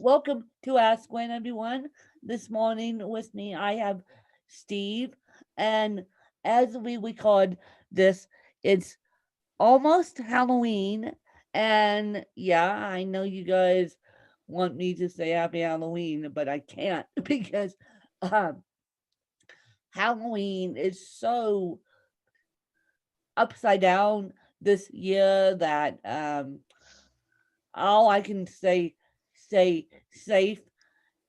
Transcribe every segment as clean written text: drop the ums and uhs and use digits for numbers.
Welcome to Ask Gwen, everyone. This morning with me, I have Steve, and as we called this, it's almost Halloween, and yeah, I know you guys want me to say Happy Halloween, but I can't because um, Halloween is so upside down this year that all I can say stay safe,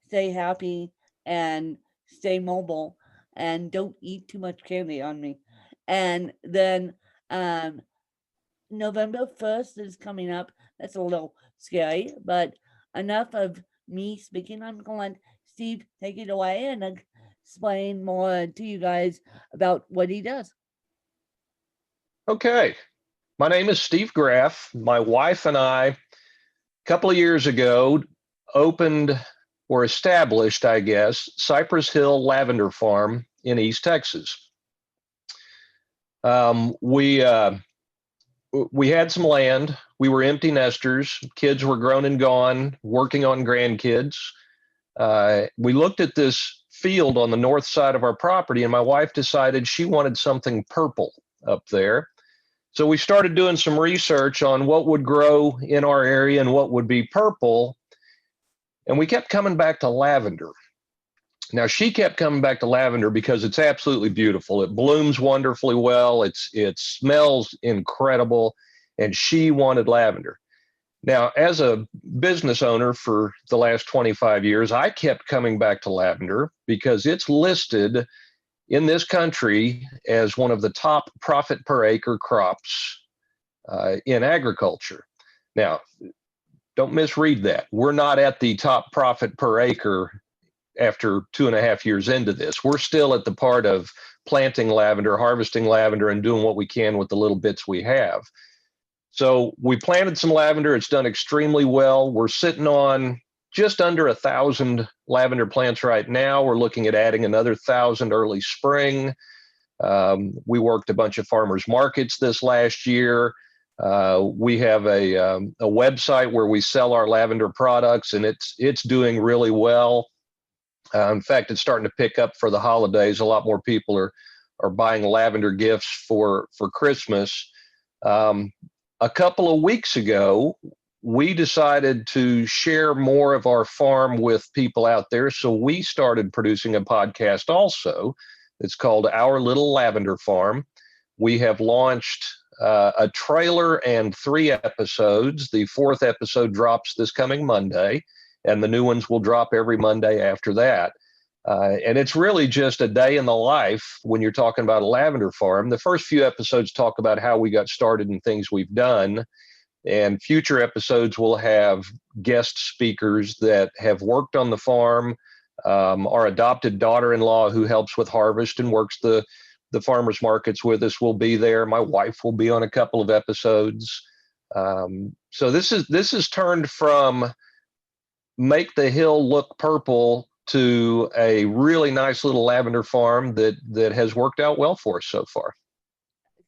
stay happy, and stay mobile, and don't eat too much candy on me. And then um November 1st is coming up. That's a little scary, but enough of me speaking. I'm going to let Steve take it away and explain more to you guys about what he does. Okay. My name is Steve Graff. My wife and I, a couple of years ago, opened or established, I guess, Cypress Hill Lavender Farm in East Texas. Um, we uh, we had some land. We were empty nesters. Kids were grown and gone, working on grandkids. We looked at this field on the north side of our property, and my wife decided she wanted something purple up there. So we started doing some research on what would grow in our area and what would be purple. And we kept coming back to lavender. Now she kept coming back to lavender because it's absolutely beautiful. It blooms wonderfully well. It smells incredible, and she wanted lavender. Now, as a business owner for the last 25 years, I kept coming back to lavender because it's listed in this country as one of the top profit per acre crops in agriculture. Now, don't misread that. We're not at the top profit per acre after 2.5 years into this. We're still at the part of planting lavender, harvesting lavender, and doing what we can with the little bits we have. So we planted some lavender. It's done extremely well. We're sitting on just under 1,000 lavender plants right now. We're looking at adding another 1,000 early spring. We worked a bunch of farmers markets this last year. We have a website where we sell our lavender products, and it's doing really well. In fact, it's starting to pick up for the holidays. A lot more people are buying lavender gifts for Christmas. A couple of weeks ago, we decided to share more of our farm with people out there. So we started producing a podcast also. It's called Our Little Lavender Farm. We have launched a trailer and 3 episodes. The 4th episode drops this coming Monday, and the new ones will drop every Monday after that. And it's really just a day in the life when you're talking about a lavender farm. The first few episodes talk about how we got started and things we've done. And future episodes will have guest speakers that have worked on the farm. Our adopted daughter-in-law who helps with harvest and works the farmers markets with us will be there. My wife will be on a couple of episodes. So this is turned from make the hill look purple to a really nice little lavender farm that has worked out well for us so far.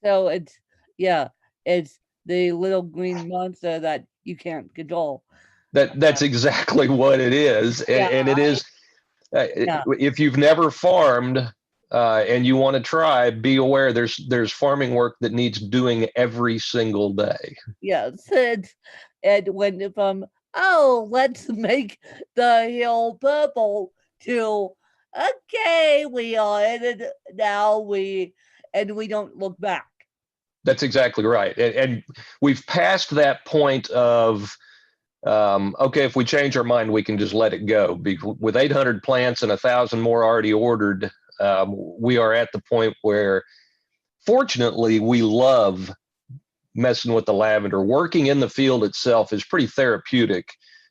So it's the little green monster that you can't control. That's exactly what it is, Yeah, and it is. yeah, If you've never farmed and you want to try, be aware there's farming work that needs doing every single day. yes. And went from, oh, let's make the hill purple to, okay, we are in it now, and we don't look back. That's exactly right, and we've passed that point of okay, if we change our mind, we can just let it go. With 800 plants and 1,000 more already ordered, we are at the point where, fortunately, we love messing with the lavender. Working in the field itself is pretty therapeutic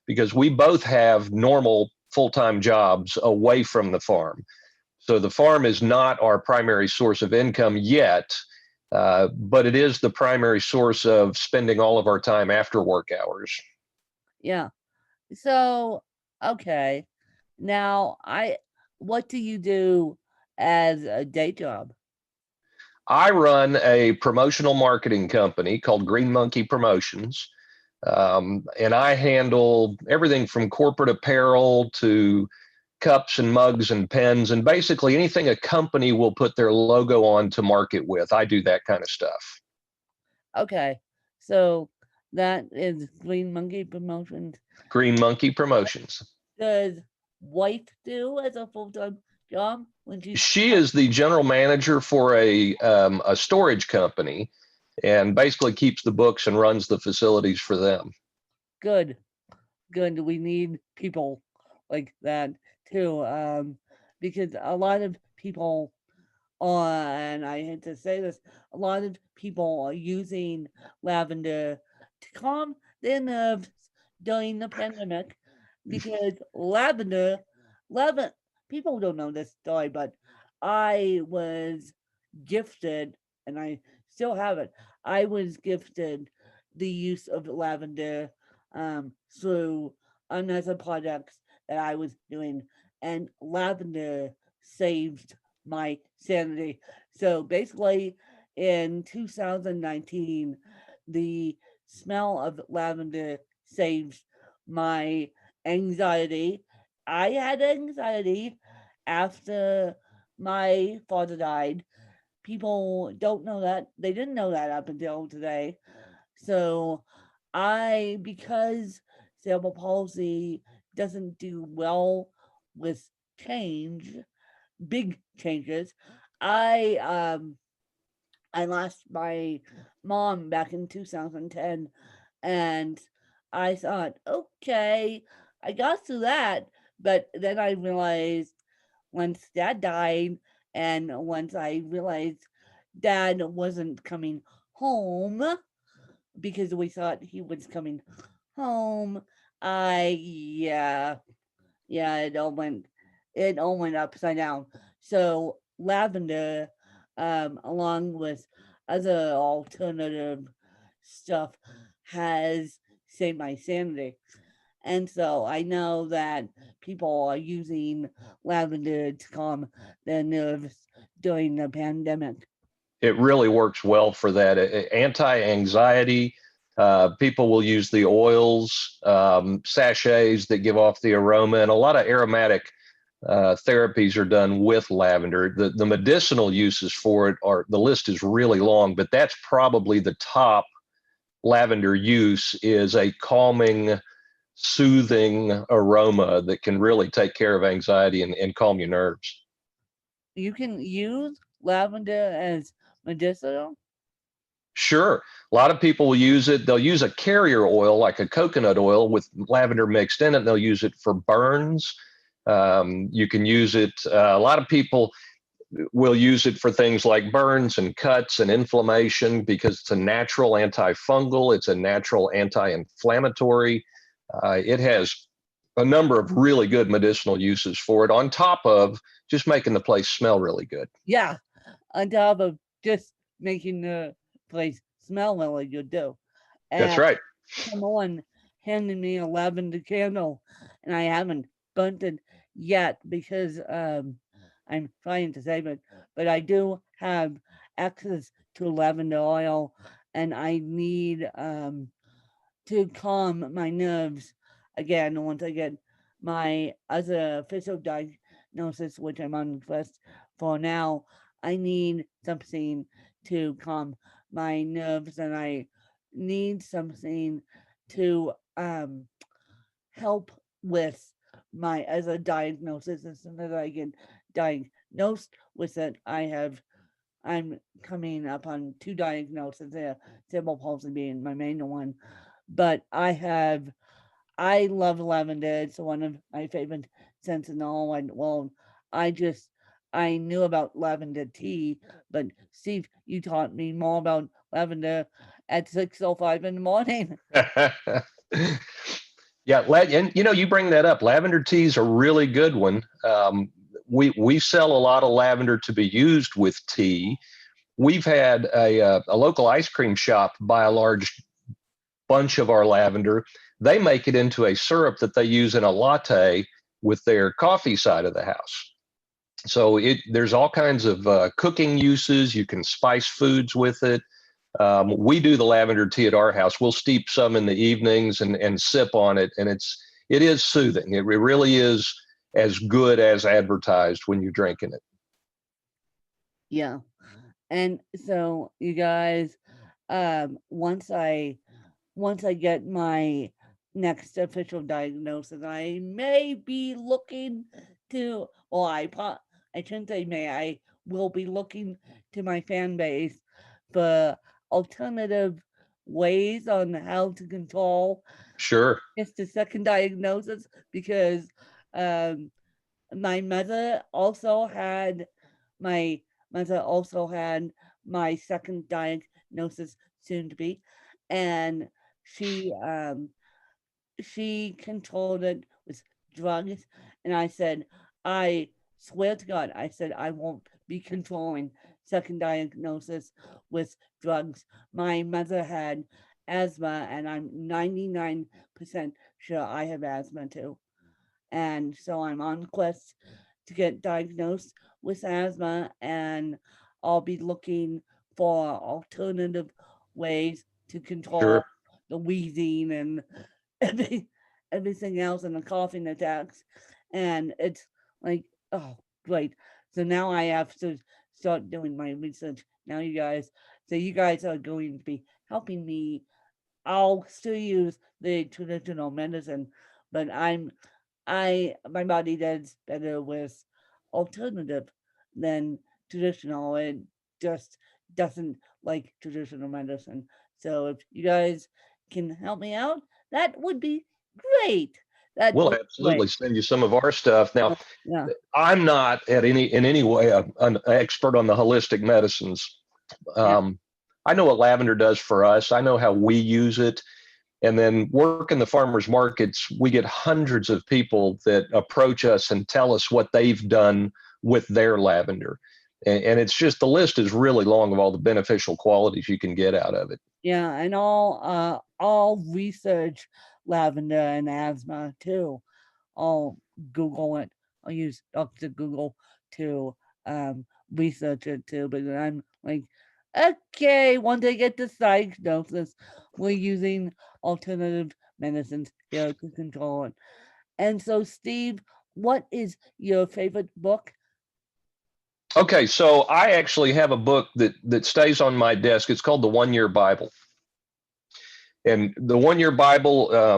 because we both have normal full-time jobs away from the farm. So the farm is not our primary source of income yet, but it is the primary source of spending all of our time after work hours. Yeah. So, okay. Now, what do you do as a day job? I run a promotional marketing company called Green Monkey Promotions. And I handle everything from corporate apparel to cups and mugs and pens, and basically anything a company will put their logo on to market with. I do that kind of stuff. Okay. So that is Green Monkey Promotions. Green Monkey Promotions. Does wife do as a full-time job when she's She is the general manager for a storage company, and basically keeps the books and runs the facilities for them. good? Good. We need people like that too. Because a lot of people, and I hate to say this, a lot of people are using lavender to calm their nerves during the pandemic because lavender, people don't know this story, but I was gifted, and I still have it. I was gifted the use of lavender through another projects that I was doing, and lavender saved my sanity. So basically, in 2019, the smell of lavender saved my anxiety. I had anxiety after my father died. People don't know that. They didn't know that up until today. So because cerebral palsy doesn't do well with change, big changes, I um I lost my mom back in 2010, and I thought, okay, I got through that. But then I realized once dad died, and once I realized dad wasn't coming home because we thought he was coming home, yeah, yeah, it all went upside down. So lavender, along with other alternative stuff, has saved my sanity. And so I know that people are using lavender to calm their nerves during the pandemic. It really works well for that. Anti-anxiety. People will use the oils, sachets that give off the aroma, and a lot of aromatic therapies are done with lavender. The medicinal uses for it are, the list is really long, but that's probably the top lavender use, is a calming, soothing aroma that can really take care of anxiety and calm your nerves. You can use lavender as medicinal. Sure. A lot of people will use it. They'll use a carrier oil like a coconut oil with lavender mixed in it. They'll use it for burns. You can use it. A lot of people will use it for things like burns and cuts and inflammation because it's a natural antifungal. It's a natural anti-inflammatory. It has a number of really good medicinal uses for it, on top of just making the place smell really good. Yeah, on top of just making the place smell really good too. That's And right. someone handed me a lavender candle, and I haven't burnt it yet because I'm trying to save it. But I do have access to lavender oil, and I need to calm my nerves again once I get my other official diagnosis, which I'm on quest for now. I need something to calm my nerves, and I need something to help with my other diagnosis. As soon as I get diagnosed with it, I'm coming up on two diagnoses there, cerebral palsy being my main one. But I love lavender. It's one of my favorite scents in the whole wide world. I just I knew about lavender tea, but Steve, you taught me more about lavender at 6:05 in the morning. Yeah, and you bring that up. Lavender tea is a really good one. We sell a lot of lavender to be used with tea. We've had a local ice cream shop buy a large bunch of our lavender. They make it into a syrup that they use in a latte with their coffee side of the house. So there's all kinds of cooking uses. You can spice foods with it. We do the lavender tea at our house. We'll steep some in the evenings and sip on it, and it is soothing. It really is as good as advertised when you're drinking it. Yeah. And so you guys, once I get my next official diagnosis, I may be looking to, well, I shouldn't say may, I will be looking to my fan base for alternative ways on how to control Sure, just a second diagnosis, because um, my mother also had my my second diagnosis soon to be, and she she controlled it with drugs. And I said, I swear to God, I said, I won't be controlling second diagnosis with drugs. My mother had asthma, and I'm 99% sure I have asthma too. And so I'm on quest to get diagnosed with asthma, and I'll be looking for alternative ways to control sure. the wheezing and every, everything else, and the coughing attacks. And it's like, oh, great. So now I have to start doing my research. Now you guys are going to be helping me. I'll still use the traditional medicine, but my body does better with alternative than traditional. It just doesn't like traditional medicine. So if you guys can help me out, that would be great. That We'll would be great. absolutely send you some of our stuff. Now, Yeah. I'm not in any way an expert on the holistic medicines. Yeah. I know what lavender does for us. I know how we use it. And then work in the farmers markets, we get hundreds of people that approach us and tell us what they've done with their lavender. And it's just, the list is really long of all the beneficial qualities you can get out of it. Yeah, and I'll research lavender and asthma too. I'll Google it. I'll use Dr. Google to research it too. But I'm like, okay, once I get this diagnosis, we're using alternative medicines here to control it. And so, Steve, what is your favorite book? Okay, so I actually have a book that stays on my desk. It's called the 1 Year Bible. And the 1 Year Bible, I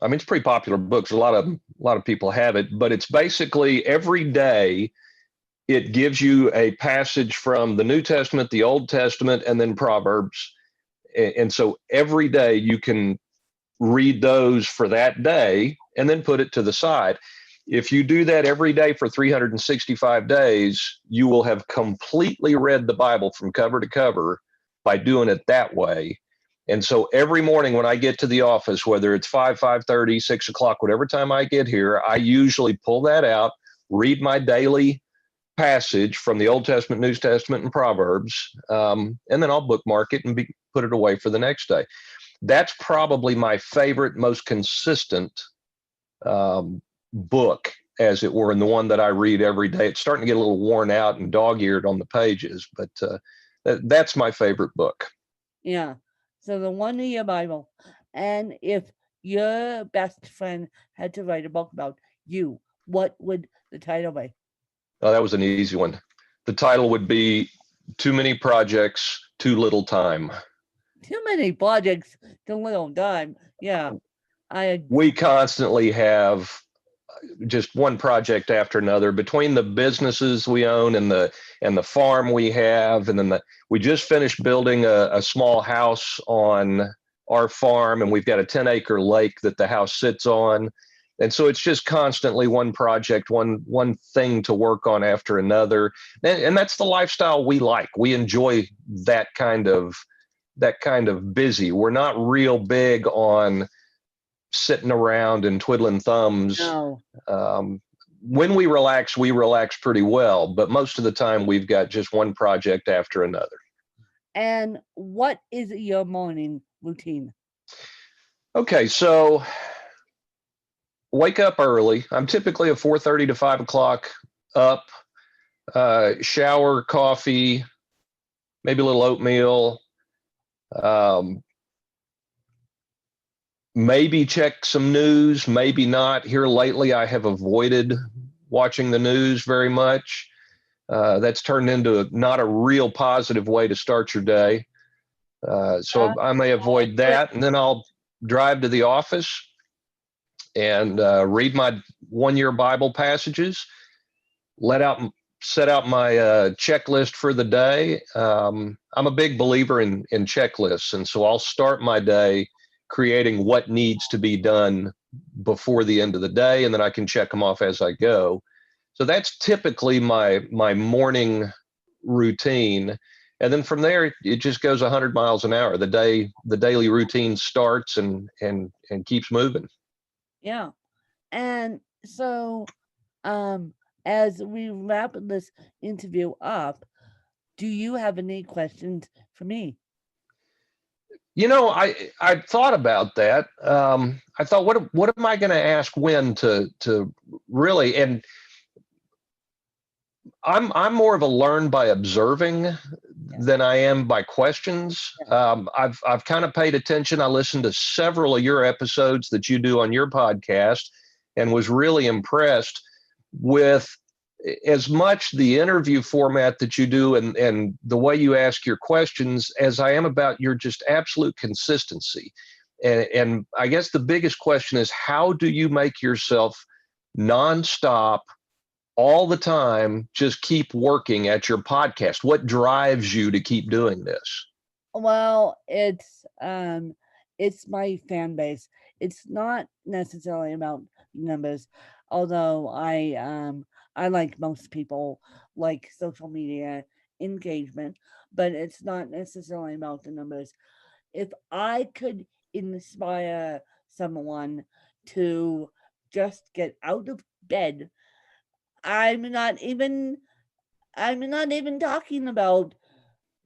mean, it's a pretty popular book. So a lot of people have it, but it's basically every day it gives you a passage from the New Testament, the Old Testament, and then Proverbs. And so every day you can read those for that day and then put it to the side. If you do that every day for 365 days, you will have completely read the Bible from cover to cover by doing it that way. And so every morning when I get to the office, whether it's 5:30, 6 o'clock, whatever time I get here, I usually pull that out, read my daily passage from the Old Testament, New Testament, and Proverbs, and then I'll bookmark it and put it away for the next day. That's probably my favorite, most consistent book, as it were, and the one that I read every day. It's starting to get a little worn out and dog-eared on the pages, but that's my favorite book. Yeah. So the 1 Year Bible. And if your best friend had to write a book about you, what would the title be? Oh, that was an easy one. The title would be Too Many Projects, Too Little Time. Too many projects, too little time. Yeah. We constantly have just one project after another between the businesses we own and the farm we have, and then we just finished building a small house on our farm, and we've got a 10-acre lake that the house sits on. And so it's just constantly one project, one thing to work on after another. And that's the lifestyle we like. We enjoy that kind of busy. We're not real big on sitting around and twiddling thumbs. No. When we relax pretty well, but most of the time we've got just one project after another. And what is your morning routine? Okay, so wake up early. I'm typically a 4:30 to 5 o'clock up, shower, coffee, maybe a little oatmeal, Um, maybe check some news, maybe not. Here lately, I have avoided watching the news very much. That's turned into not a real positive way to start your day. So I may avoid that, and then I'll drive to the office and read my 1 year Bible passages, set out my checklist for the day. I'm a big believer in checklists, and so I'll start my day creating what needs to be done before the end of the day, and then I can check them off as I go. So that's typically my morning routine. And then from there, it just goes 100 miles an hour. The daily routine starts and keeps moving. Yeah. And so, as we wrap this interview up, do you have any questions for me? I thought about that. I thought, what am I going to ask when to really? And I'm more of a learn by observing than I am by questions. I've kind of paid attention. I listened to several of your episodes that you do on your podcast, and was really impressed with as much the interview format that you do and the way you ask your questions as I am about your just absolute consistency. And I guess the biggest question is, how do you make yourself nonstop all the time, just keep working at your podcast? What drives you to keep doing this? Well, it's my fan base. It's not necessarily about numbers, although I like most people like social media engagement, but it's not necessarily about the numbers. If I could inspire someone to just get out of bed, I'm not even I'm not even talking about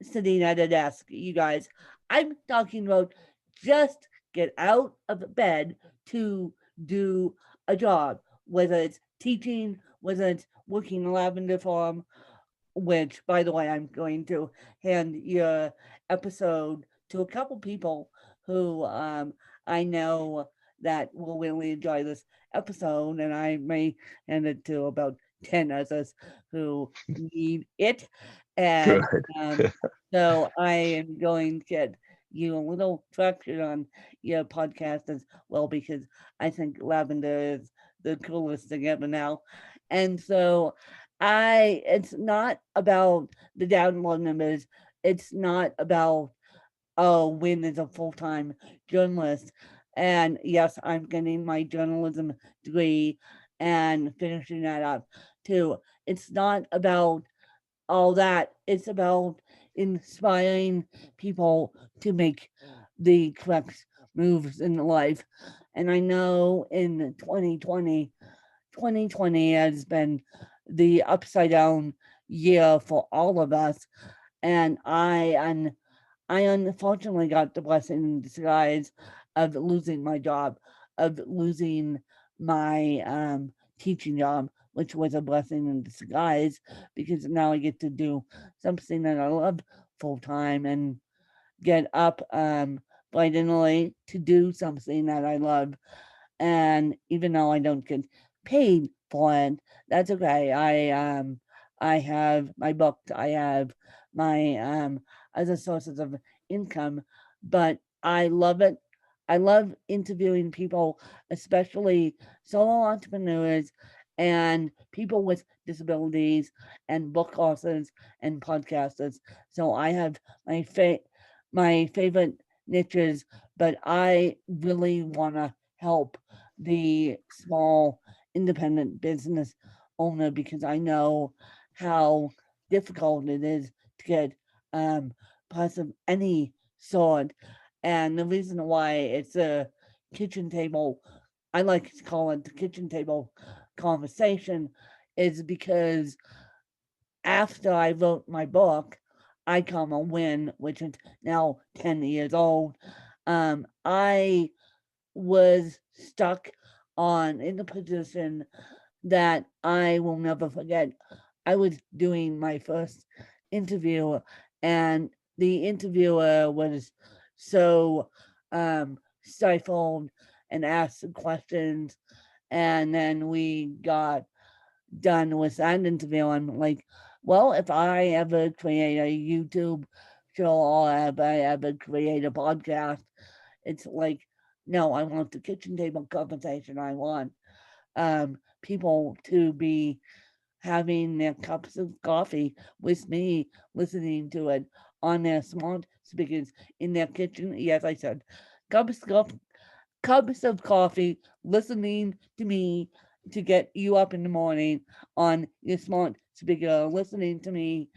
sitting at a desk, you guys. I'm talking about just get out of bed to do a job, whether it's teaching, whether it's working in lavender farm, which, by the way, I'm going to hand your episode to a couple people who I know that will really enjoy this episode, and I may hand it to about 10 others who need it. And Good. so I am going to get you a little traction on your podcast as well, because I think lavender is the coolest thing ever now. And so it's not about the download numbers. It's not about, oh, Win is a full-time journalist. And yes, I'm getting my journalism degree and finishing that up too. It's not about all that. It's about inspiring people to make the correct moves in life. And I know in 2020 has been the upside down year for all of us. And I unfortunately got the blessing in disguise of losing my job, of losing my teaching job, which was a blessing in disguise, because now I get to do something that I love full time and get up bright and early to do something that I love. And even though I don't get paid for it, that's okay. I have my book, I have my other sources of income, but I love it. I love interviewing people, especially solo entrepreneurs and people with disabilities and book authors and podcasters. So I have my favorite niches, but I really want to help the small independent business owner, because I know how difficult it is to get parts of any sort. And the reason why it's a kitchen table, I like to call it the kitchen table conversation, is because after I wrote my book, I Come a Win, which is now 10 years old, I was stuck in the position that I will never forget. I was doing my first interview, and the interviewer was so stifled and asked questions. And then we got done with that interview. I'm like, well, if I ever create a YouTube show or if I ever create a podcast, it's like, no, I want the kitchen table conversation. I want people to be having their cups of coffee with me, listening to it on their smart speakers in their kitchen. Yes, I said cups of cups of coffee, listening to me to get you up in the morning on your smart speaker, listening to me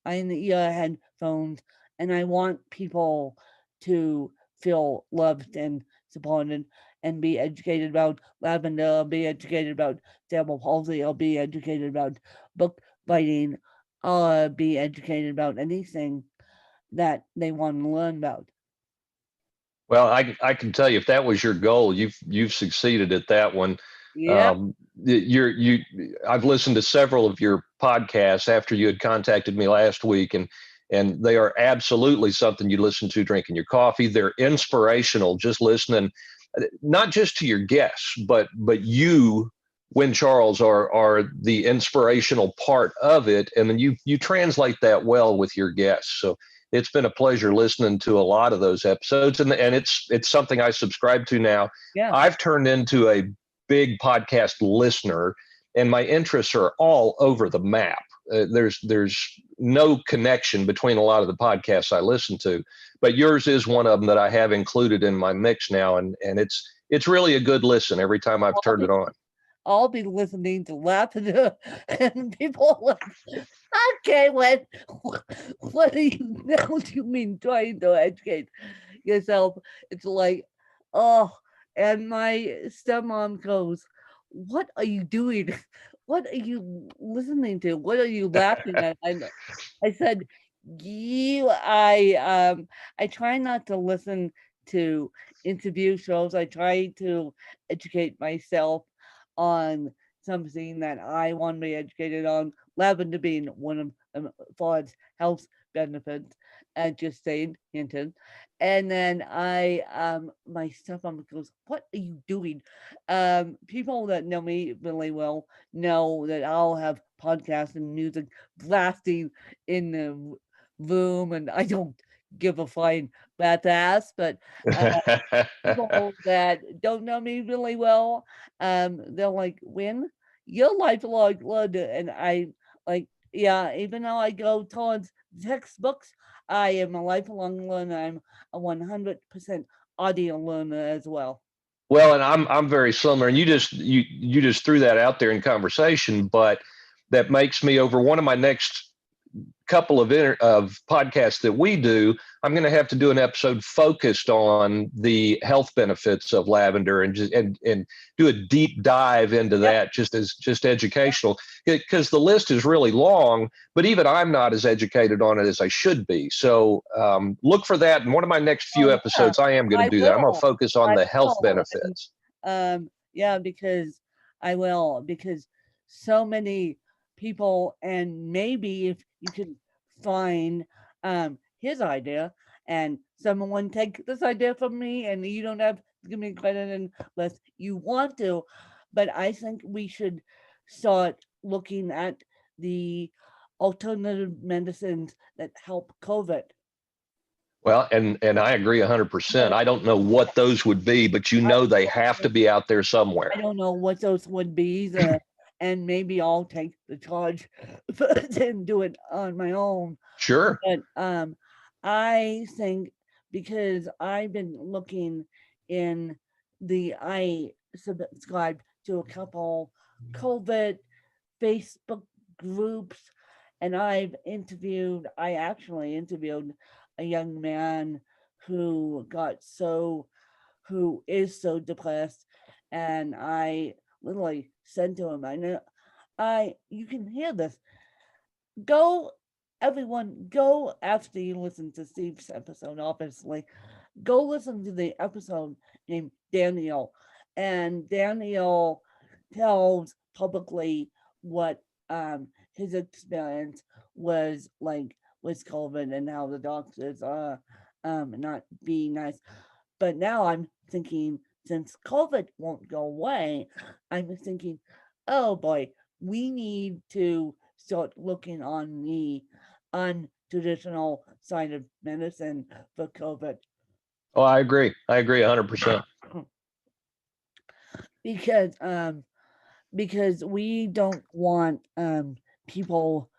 in your headphones. And I want people to feel loved and supported and be educated about lavender, be educated about cerebral palsy, or be educated about book biting, or be educated about anything that they want to learn about. Well, I can tell you if that was your goal, you've succeeded at that one. Yeah. You I've listened to several of your podcasts after you had contacted me last week, and they are absolutely something you listen to drinking your coffee. They're inspirational. Just listening, not just to your guests, but you, Win Charles, are the inspirational part of it, and then you translate that well with your guests. So it's been a pleasure listening to a lot of those episodes, and it's something I subscribe to now. Yeah. I've turned into a big podcast listener, and my interests are all over the map. There's no connection between a lot of the podcasts I listen to, but yours is one of them that I have included in my mix now, and it's really a good listen every time I've turned it on. I'll be listening to Lavender and people are like, okay, what do you mean trying to educate yourself? It's like, oh, and my stepmom goes, what are you doing? What are you listening to? What are you laughing at? And I said, I try not to listen to interview shows. I try to educate myself on something that I want to be educated on. Lavender being one of them for its health benefits, just saying, hinted. And then my stepmom goes, "What are you doing?" People that know me really well know that I'll have podcasts and music blasting in the room, and I don't give a flying rat's ass. But people that don't know me really well, they're like, "When your lifelong learner," and I like, yeah. Even though I go towards textbooks, I am a lifelong learner. I'm a 100% audio learner as well. Well, and I'm very similar, and you just threw that out there in conversation, but that makes me over one of my next couple of podcasts that we do. I'm going to have to do an episode focused on the health benefits of lavender and do a deep dive into Yep. that, just educational, because the list is really long. But even I'm not as educated on it as I should be. So look for that in one of my next Oh few yeah, episodes. I am going to I do that. I'm going to will. focus on I the health will. And benefits. yeah, because I will, because so many people, and maybe if you can find his idea, and someone take this idea from me, and you don't have to give me credit unless you want to, but I think we should start looking at the alternative medicines that help COVID. Well, and I agree 100%. But I don't know what those would be, but you I know they have to be out there somewhere. I don't know what those would be, and maybe I'll take the charge and do it on my own. Sure. But I think because I've been looking in I subscribe to a couple COVID Facebook groups, and I actually interviewed a young man who who is so depressed, and I literally said to him, I know, you can hear this. Go, everyone, go after you listen to Steve's episode, obviously. Go listen to the episode named Daniel. And Daniel tells publicly what his experience was like with COVID and how the doctors are. not be nice. But now I'm thinking, since COVID won't go away, I'm thinking, oh boy, we need to start looking on the untraditional side of medicine for COVID. Oh, I agree. I agree 100%. because we don't want people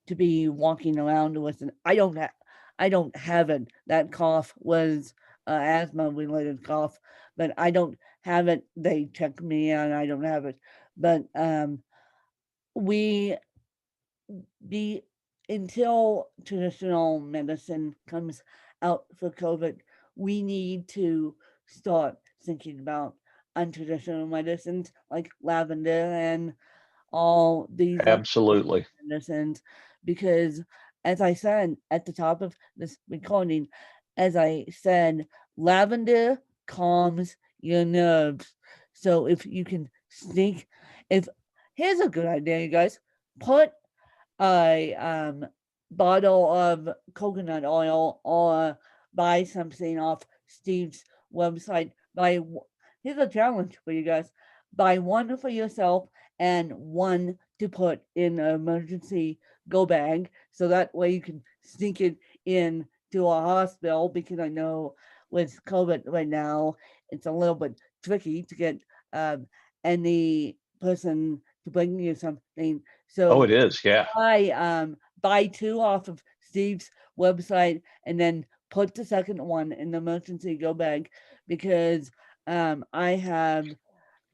to be walking around with an I don't have it. That cough was asthma related cough, but I don't have it. They check me and I don't have it. But we be until traditional medicine comes out for COVID, we need to start thinking about untraditional medicines like lavender and all these other Absolutely. medicines, because as I said at the top of this recording, as I said, lavender calms your nerves. So if you can sneak, if here's a good idea, you guys, put a bottle of coconut oil or buy something off Steve's website. Here's a challenge for you guys: buy one for yourself and one to put in an emergency go bag, so that way you can sneak it in to a hospital. Because I know with COVID right now, it's a little bit tricky to get any person to bring you something. Oh, So it is. Yeah. buy two off of Steve's website and then put the second one in the emergency go bag, because I have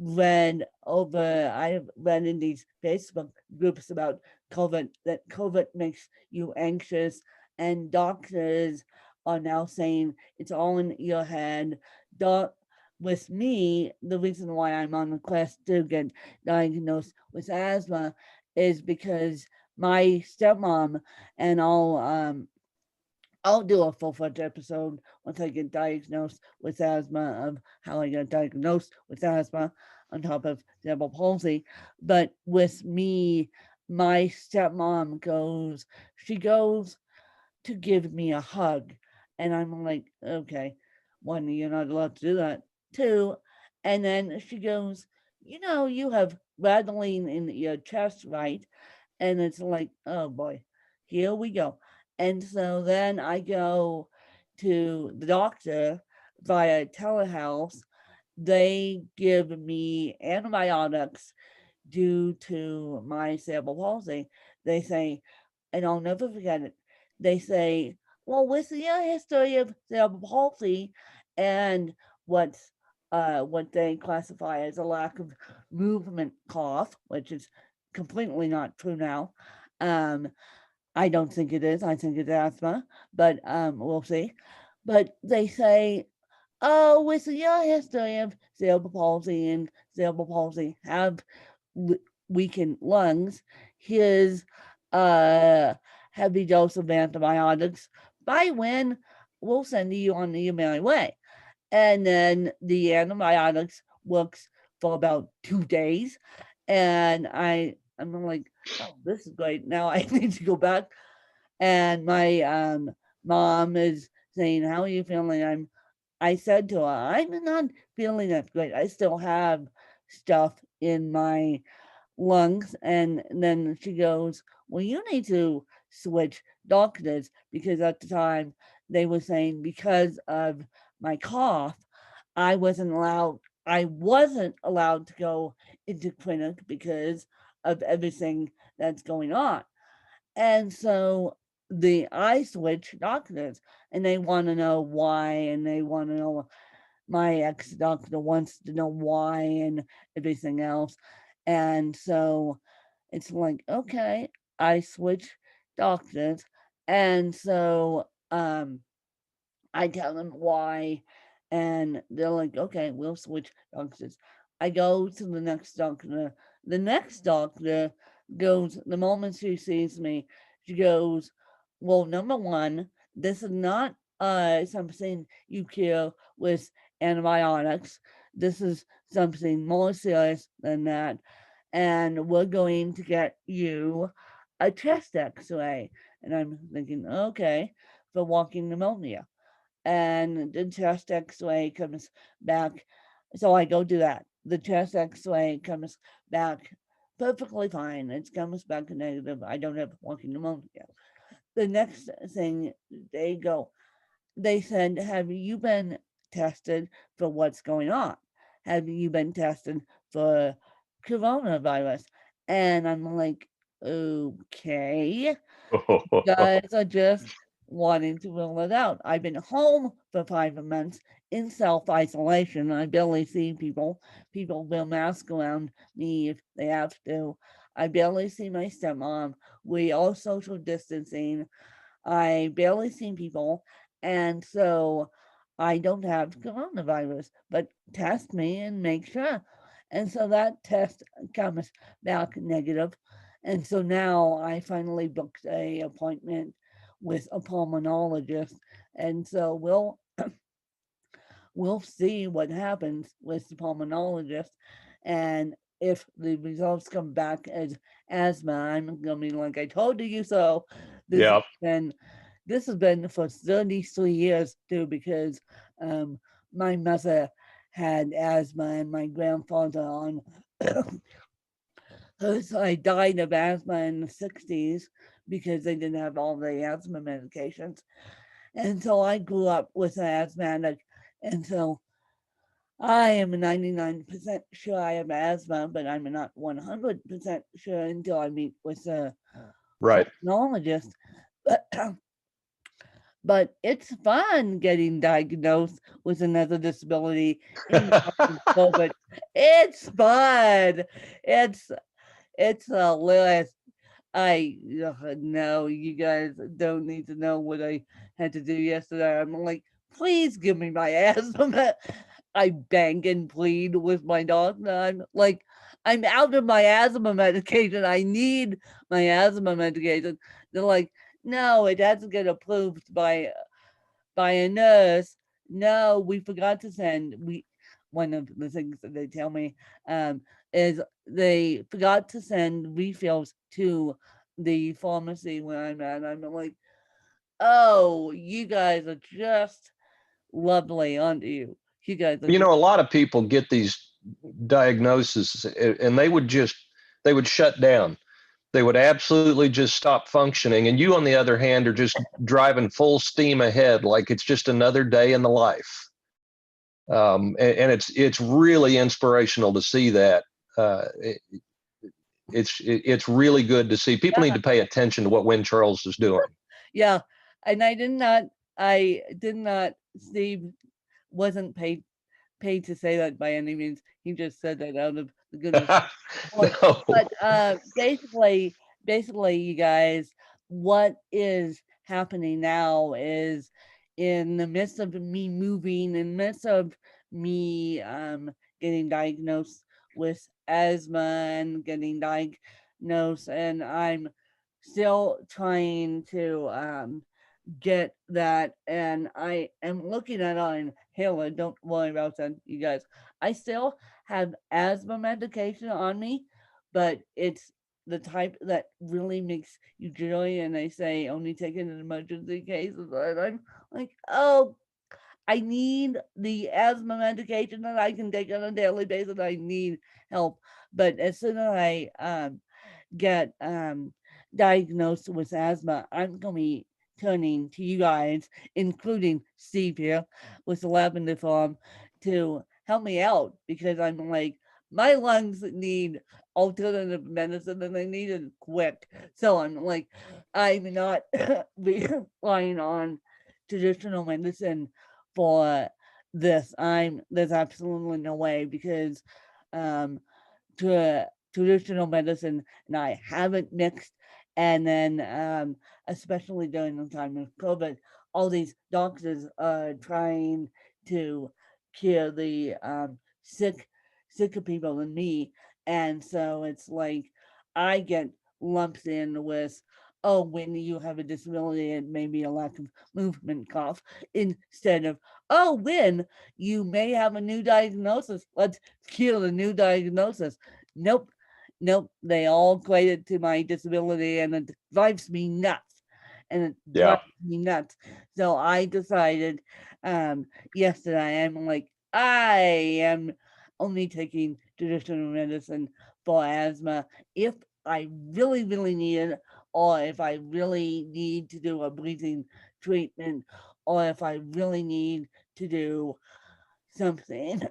I have read in these Facebook groups about COVID that COVID makes you anxious, and doctors are now saying it's all in your head. Doc, with me, the reason why I'm on the quest to get diagnosed with asthma is because my stepmom, and I'll do a full-fledged episode once I get diagnosed with asthma of how I got diagnosed with asthma on top of cerebral palsy. But with me, my stepmom she goes to give me a hug. And I'm like, okay, one, you're not allowed to do that. Two, and then she goes, you have rattling in your chest, right? And it's like, oh boy, here we go. And so then I go to the doctor via telehealth. They give me antibiotics due to my cerebral palsy. They say, and I'll never forget it, they say, well, with your history of cerebral palsy and what's what they classify as a lack of movement cough, which is completely not true now. Um, I don't think it is. I think it's asthma, but we'll see. But they say, oh, with your history of cerebral palsy and cerebral palsy have weakened lungs, here's a heavy dose of antibiotics. By when we'll send you on your merry way. And then the antibiotics works for about 2 days. And I'm like, oh, this is great. Now I need to go back. And my mom is saying, how are you feeling? I said to her, I'm not feeling that great. I still have stuff in my lungs. And then she goes, well, you need to switch doctors, because at the time they were saying because of my cough, I wasn't allowed to go into clinic because of everything that's going on. And so I switch doctors, and they want to know why, and they want to know, my ex doctor wants to know why and everything else. And so it's like, okay, I switch doctors. And so I tell them why, and they're like, okay, we'll switch doctors. I go to the next doctor. The next doctor goes, the moment she sees me, she goes, well, number one, this is not something you cure with antibiotics. This is something more serious than that. And we're going to get you a chest x ray. And I'm thinking, okay, for walking pneumonia. and the chest x-ray comes back. So I go do that. The chest x-ray comes back perfectly fine. It comes back negative. I don't have walking pneumonia. The next thing they said, have you been tested for what's going on? Have you been tested for coronavirus? And I'm like, okay, guys are just wanting to rule it out. I've been home for 5 months in self-isolation. I barely see people. People wear masks around me if they have to. I barely see my stepmom. We all social distancing. I barely see people. And so I don't have coronavirus, but test me and make sure. And so that test comes back negative. And so now I finally booked a appointment with a pulmonologist. And so we'll see what happens with the pulmonologist. And if the results come back as asthma, I'm gonna be like, I told you so. This has Yeah. been this has been for 33 years too, because um, my mother had asthma and my grandfather on so I died of asthma in the 60s because they didn't have all the asthma medications. And so I grew up with an asthmatic. And so I am 99% sure I have asthma, but I'm not 100% sure until I meet with a Right. pulmonologist. But, but it's fun getting diagnosed with another disability in the COVID. It's fun. It's it's hilarious. I no, you guys don't need to know what I had to do yesterday. I'm like, please give me my asthma. I beg and plead with my doctor. I'm like, I'm out of my asthma medication. I need my asthma medication. They're like, no, it has to get approved by a nurse. No, we forgot to send. We One of the things that they tell me um, is they forgot to send refills to the pharmacy where I'm at. I'm like, oh, you guys are just lovely, aren't you? You guys are You just know, a lot of people get these diagnoses and they would shut down. They would absolutely just stop functioning. And you, on the other hand, are just driving full steam ahead like it's just another day in the life. And it's really inspirational to see that. It's really good to see. People need yeah, to pay attention to what Win Charles is doing. yeah. And I did not. Steve wasn't paid to say that by any means. He just said that out of the goodness of his heart. No. But basically, you guys, what is happening now is in the midst of me moving, in the midst of me getting diagnosed with asthma and getting diagnosed, and I'm still trying to get that, and I am looking at an inhaler. Don't worry about that, you guys. I still have asthma medication on me, but it's the type that really makes you jittery, and they say only take it in emergency cases. And I'm like, oh, I need the asthma medication that I can take on a daily basis. I need help. But as soon as I get diagnosed with asthma, I'm going to be turning to you guys, including Steve here with the Lavender Farm, to help me out because I'm like, my lungs need alternative medicine and they need it quick. So I'm like, I'm not relying on traditional medicine for this. There's absolutely no way because um, traditional medicine and I haven't mixed. And then, especially during the time of COVID, all these doctors are trying to cure the sicker people than me. And so it's like I get lumped in with, oh, when you have a disability, it may be a lack of movement cough, instead of, oh, when you may have a new diagnosis. Let's cure the new diagnosis. Nope, nope. They all equate it to my disability, and it drives me nuts. and it Yeah. drives me nuts. So I decided yesterday, I'm like, I am only taking traditional medicine for asthma if I really, really need it, or if I really need to do a breathing treatment, or if I really need to do something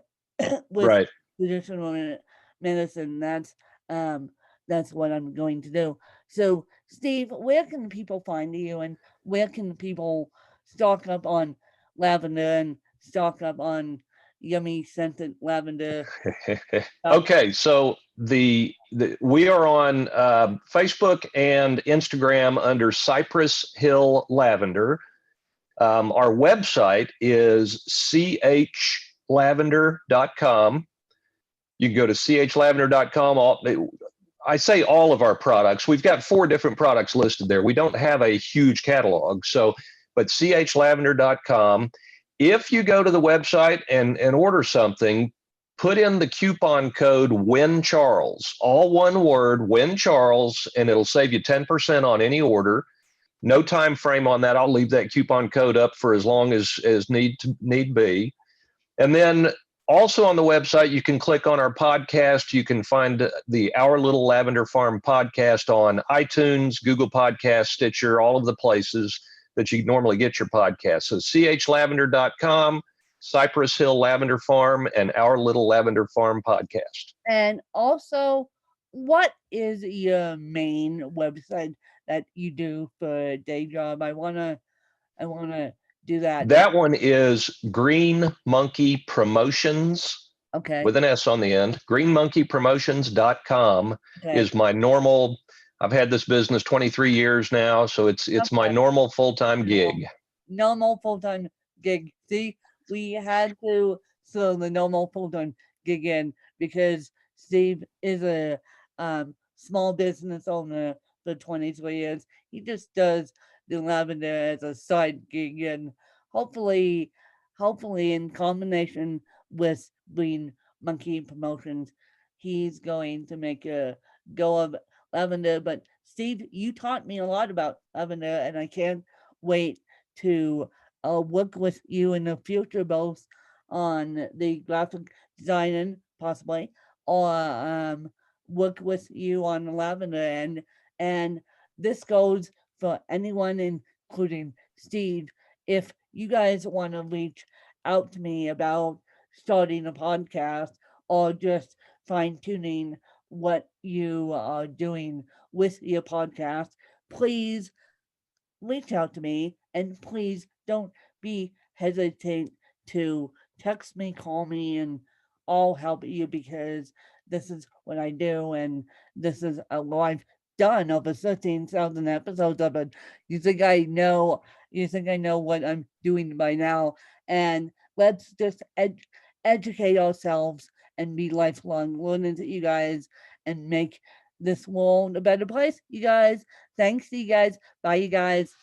with Right. traditional medicine. Um, that's what I'm going to do. So, Steve, where can people find you, and where can people stock up on lavender and stock up on yummy scented lavender stuff? Okay, so the we are on Facebook and Instagram under Cypress Hill Lavender. Our website is chlavender.com. You can go to chlavender.com. I say all of our products. We've got 4 different products listed there. We don't have a huge catalog. So, but chlavender.com. If you go to the website and order something, put in the coupon code WinCharles, all one word, WinCharles, and it'll save you 10% on any order. No time frame on that. I'll leave that coupon code up for as long as need be. And then also on the website, you can click on our podcast. You can find the Our Little Lavender Farm podcast on iTunes, Google Podcasts, Stitcher, all of the places that you normally get your podcast. So chlavender.com, Cypress Hill Lavender Farm, and Our Little Lavender Farm podcast. And also, what is your main website that you do for a day job? I wanna do that. That one is Green Monkey Promotions Okay. with an S on the end. Greenmonkeypromotions.com Okay. is my normal. I've had this business 23 years now, so it's my normal full-time gig. Normal full-time gig. See, we had to throw the normal full-time gig in because Steve is a small business owner for 23 years. He just does the lavender as a side gig, and hopefully in combination with Green Monkey Promotions, he's going to make a go of lavender. But Steve, you taught me a lot about lavender, and I can't wait to work with you in the future, both on the graphic designing, possibly, or work with you on the lavender. And this goes for anyone, including Steve. If you guys want to reach out to me about starting a podcast or just fine tuning what you are doing with your podcast, please reach out to me, and please don't be hesitant to text me, call me, and I'll help you because this is what I do, and this is a live done over 13,000 episodes of it. You think I know? You think I know what I'm doing by now? And let's just educate ourselves and be lifelong learners, you guys, and make this world a better place. You guys, thanks, you guys. Bye, you guys.